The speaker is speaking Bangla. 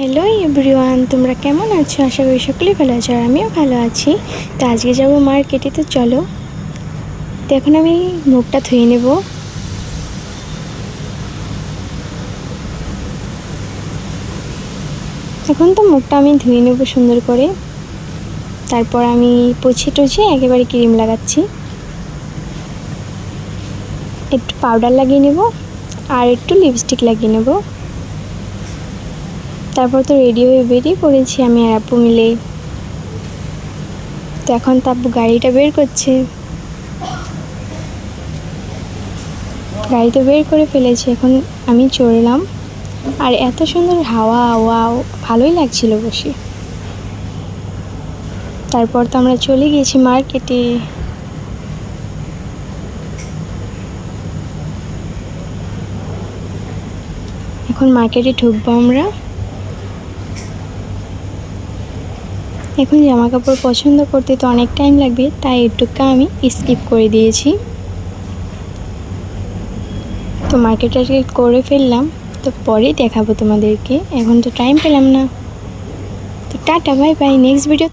হ্যালো এভরিওয়ান, তোমরা কেমন আছো? আশা করি সকলেই ভালো আছো আর আমিও ভালো আছি। তো আজকে যাবো মার্কেটে, তো চলো। তো এখন আমি মুখটা ধুয়ে নেব। এখন তো মুখটা আমি ধুয়ে নেব সুন্দর করে। তারপর আমি পুছে টুছে একেবারে ক্রিম লাগাচ্ছি, একটু পাউডার লাগিয়ে নেব আর একটু লিপস্টিক লাগিয়ে নেব। তারপর তো রেডি হয়ে বেরিয়ে পড়েছি আমি আর আপু মিলে। তো এখন তো আপু গাড়িটা বের করছে, গাড়িতে বের করে ফেলেছি, এখন আমি চড়লাম। আর এত সুন্দর হাওয়া, ওয়াও, ভালোই লাগছিল বসে। তারপর তো আমরা চলে গেছি মার্কেটে। এখন মার্কেটে ঢুকবো আমরা। এখন জামা কাপড় পছন্দ করতে তো অনেক টাইম লাগবে, তাই একটুকা আমি স্কিপ করে দিয়েছি। তো মার্কেটে করে ফেললাম, তো পরে দেখাবো তোমাদেরকে, এখন তো টাইম পেলাম না। তো tata, bye bye, next video.